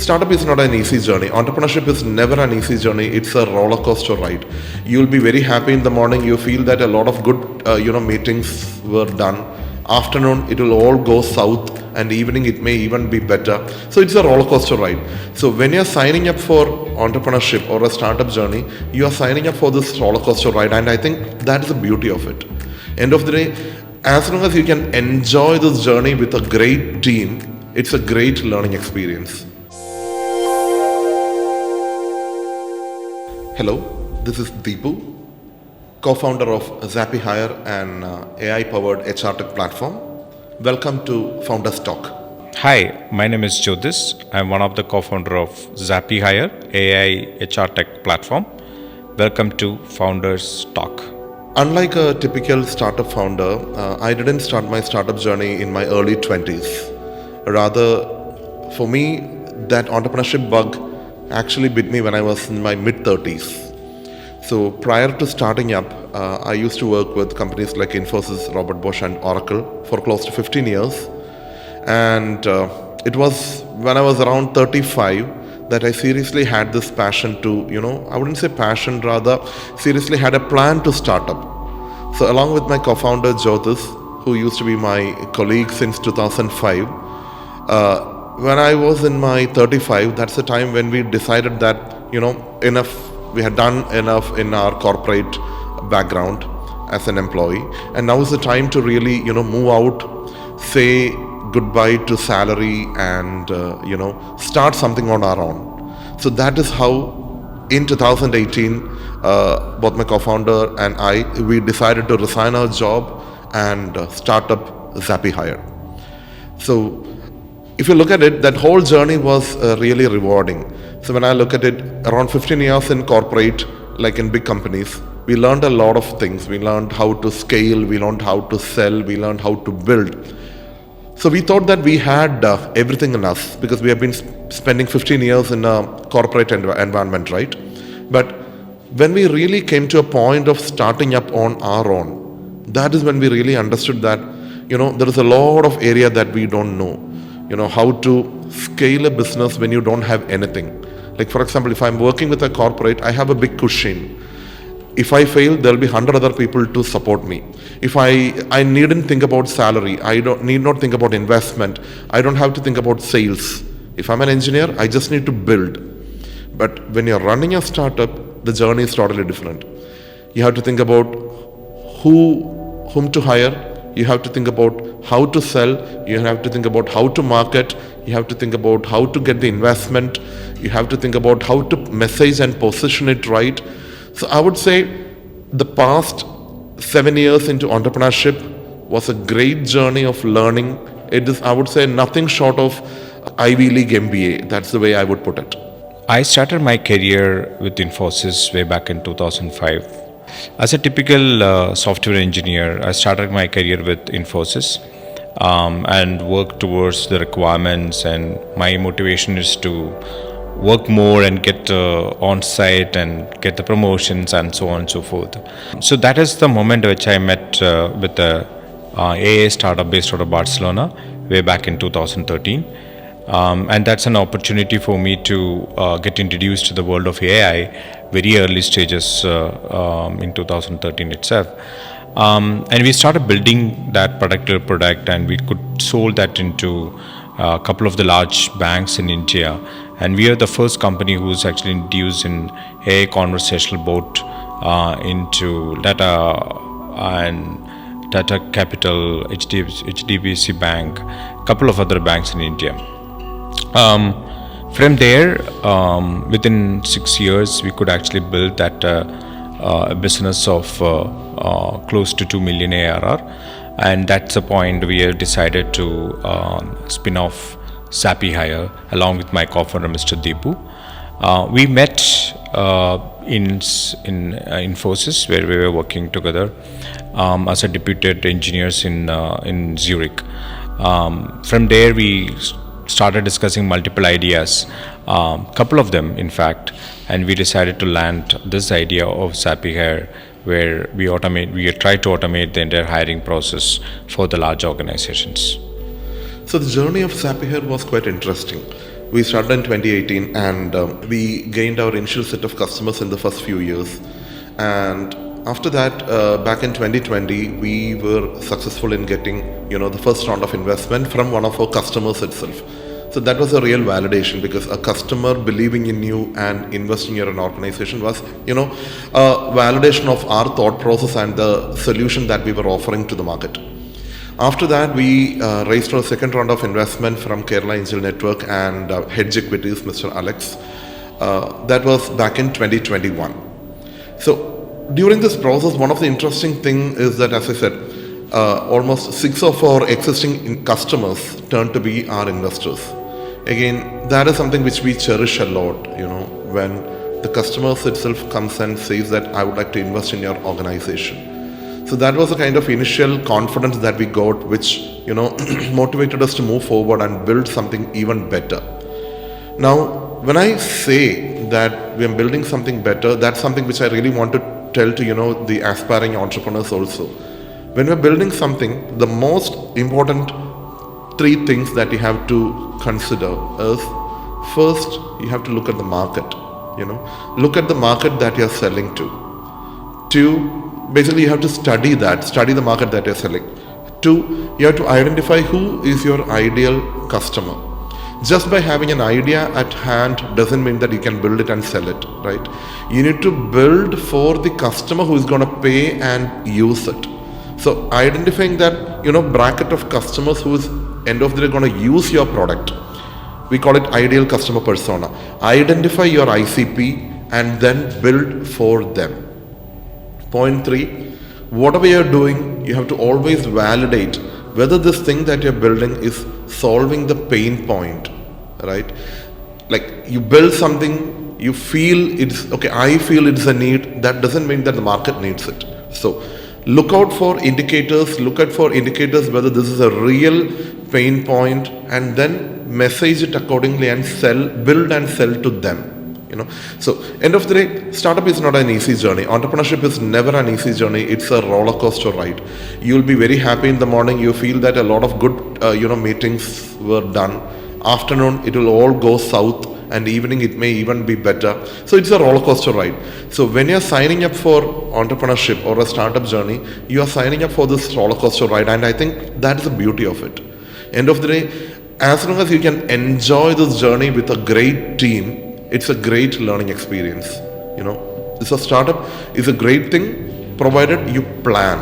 startup is not an easy journey. Entrepreneurship is never an easy journey. It's a roller coaster ride. You'll be very happy in the morning. You feel that a lot of good, meetings were done. Afternoon, it will all go south, and evening it may even be better. So it's a roller coaster ride. So when you're signing up for entrepreneurship or a startup journey, you are signing up for this roller coaster ride, and I think that is the beauty of it. End of the day, as long as you can enjoy this journey with a great team, it's a great learning experience. Hello, this is Deepu, co-founder of Zappyhire, an AI-powered HR tech platform. Welcome to Founders Talk. Hi, my name is Jyothis. I'm one of the co-founder of Zappyhire, AI HR tech platform. Welcome to Founders Talk. Unlike a typical startup founder, I didn't start my startup journey in my early 20s. Rather, for me, that entrepreneurship bug actually bit me when I was in my mid-30s. So prior to starting up, I used to work with companies like Infosys, Robert Bosch and Oracle for close to 15 years. And it was when I was around 35 that I seriously had this passion to, I wouldn't say passion, rather seriously had a plan to start up. So along with my co-founder Jyothis, who used to be my colleague since 2005, when I was in my 35, that's the time when we decided that, we had done enough in our corporate background as an employee. And now is the time to really, move out, say goodbye to salary and, start something on our own. So that is how in 2018, both my co-founder and we decided to resign our job and start up Zappyhire. So if you look at it, that whole journey was really rewarding. So when I look at it, around 15 years in corporate, like in big companies, we learned a lot of things. We learned how to scale, we learned how to sell, we learned how to build. So we thought that we had everything in us because we have been spending 15 years in a corporate environment, right? But when we really came to a point of starting up on our own, that is when we really understood that, there is a lot of area that we don't know. How to scale a business when you don't have anything. Like for example, if I'm working with a corporate, I have a big cushion. If I fail, there'll be 100 other people to support me. If I needn't think about salary, I need not think about investment. I don't have to think about sales. If I'm an engineer, I just need to build. But when you're running a startup, the journey is totally different. You have to think about whom to hire. You have to think about how to sell. You have to think about how to market. You have to think about how to get the investment. You have to think about how to message and position it right. So I would say the past 7 years into entrepreneurship was a great journey of learning. It is, I would say, nothing short of Ivy League MBA. That's the way I would put it. I started my career with Infosys way back in 2005. As a typical software engineer, I started my career with Infosys and worked towards the requirements, and my motivation is to work more and get on site and get the promotions and so on and so forth. So that is the moment which I met with the AI startup based out of Barcelona way back in 2013. And that's an opportunity for me to get introduced to the world of AI very early stages in 2013 itself. And we started building that particular product, and we could sold that into a couple of the large banks in India. And we are the first company who's actually introduced an AI conversational bot into Data and Tata Capital, HDFC Bank, a couple of other banks in India. From there, within 6 years, we could actually build that a business of close to 2 million ARR, and that's the point we have decided to spin off Zappyhire along with my co-founder, Mr. Deepu. We met in Infosys, where we were working together as a deputed engineers in Zurich. From there, we started discussing multiple ideas, couple of them in fact, and we decided to land this idea of Zappyhire, where we try to automate the entire hiring process for the large organizations. So the journey of Zappyhire was quite interesting. We started in 2018, and we gained our initial set of customers in the first few years. And after that, back in 2020, we were successful in getting, the first round of investment from one of our customers itself. So that was a real validation, because a customer believing in you and investing in an organization was, a validation of our thought process and the solution that we were offering to the market. After that, we raised our second round of investment from Kerala Angel Network and Hedge Equities, Mr. Alex. That was back in 2021. So during this process, one of the interesting things is that, as I said, almost 6 of our existing customers turned to be our investors. Again, that is something which we cherish a lot, when the customer itself comes and says that I would like to invest in your organization. So that was the kind of initial confidence that we got, which, motivated us to move forward and build something even better. Now, when I say that we are building something better, that's something which I really want to tell to, the aspiring entrepreneurs also. When we're building something, the most important 3 things that you have to consider is, first, you have to look at the market. Look at the market that you're selling to. 2, basically you have to study the market that you're selling. 2, you have to identify who is your ideal customer. Just by having an idea at hand doesn't mean that you can build it and sell it, right? You need to build for the customer who is going to pay and use it. So identifying that, bracket of customers who is end of the day going to use your product. We call it ideal customer persona. Identify your ICP and then build for them. Point 3, whatever you're doing, you have to always validate whether this thing that you're building is solving the pain point, right? Like, you build something, you feel it's, okay, I feel it's a need, that doesn't mean that the market needs it. So, look out for indicators, whether this is a real pain point, and then message it accordingly and build and sell to them. So end of the day, startup is not an easy journey. Entrepreneurship is never an easy journey. It's a roller coaster ride. You'll be very happy in the morning. You feel that a lot of good meetings were done. Afternoon, it will all go south, and evening it may even be better. So it's a roller coaster ride. So when you're signing up for entrepreneurship or a startup journey, you are signing up for this roller coaster ride, and I think that is the beauty of it. End of the day, as long as you can enjoy this journey with a great team, it's a great learning experience. It's a startup is a great thing, provided you plan.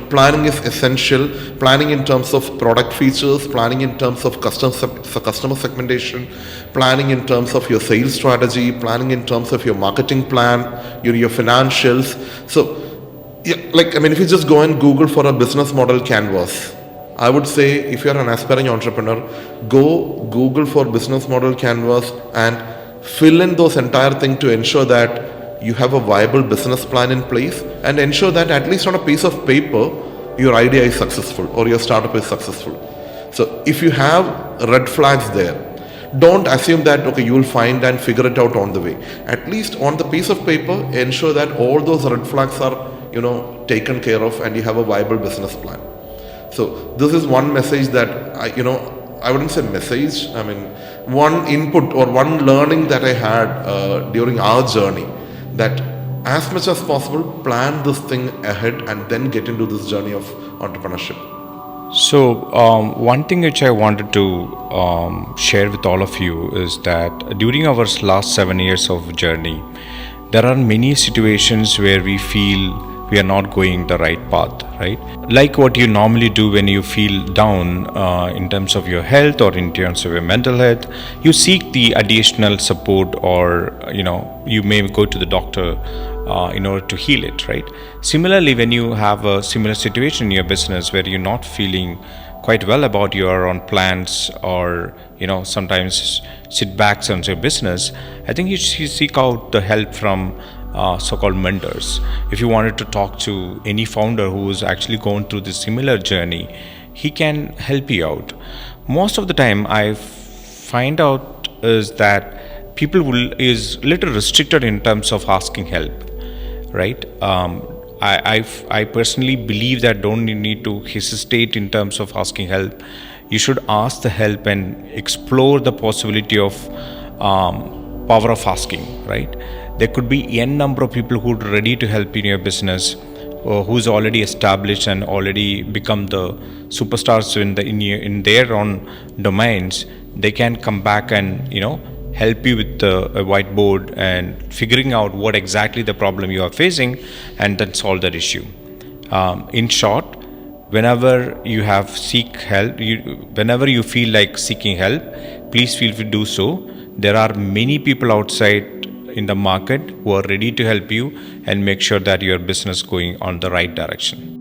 Planning is essential. Planning in terms of product features, planning in terms of customer segmentation, planning in terms of your sales strategy, planning in terms of your marketing plan, your financials. So, if you just go and Google for a business model canvas, I would say, if you're an aspiring entrepreneur, go Google for business model canvas and fill in those entire thing to ensure that you have a viable business plan in place, and ensure that at least on a piece of paper, your idea is successful or your startup is successful. So if you have red flags there, don't assume that, okay, you will find and figure it out on the way. At least on the piece of paper, ensure that all those red flags are, taken care of, and you have a viable business plan. So this is one message that I wouldn't say message. One input or one learning that I had during our journey, that as much as possible, plan this thing ahead and then get into this journey of entrepreneurship. So one thing which I wanted to share with all of you is that during our last 7 years of journey, there are many situations where we feel we are not going the right path, right? Like what you normally do when you feel down in terms of your health or in terms of your mental health, you seek the additional support, or you may go to the doctor in order to heal it, right? Similarly, when you have a similar situation in your business where you're not feeling quite well about your own plans, or sometimes setbacks on your business, I think you should seek out the help from so-called mentors. If you wanted to talk to any founder who is actually going through this similar journey, he can help you out. Most of the time I find out is that people is little restricted in terms of asking help, right? I personally believe that don't need to hesitate in terms of asking help. you should ask the help and explore the possibility of power of asking, right? There could be n number of people who are ready to help in your business, or who's already established and already become the superstars in their own domains. They can come back and help you with a whiteboard and figuring out what exactly the problem you are facing, and then solve that issue. In short, whenever you seek help, whenever you feel like seeking help, please feel free to do so. There are many people outside in the market who are ready to help you and make sure that your business is going on the right direction.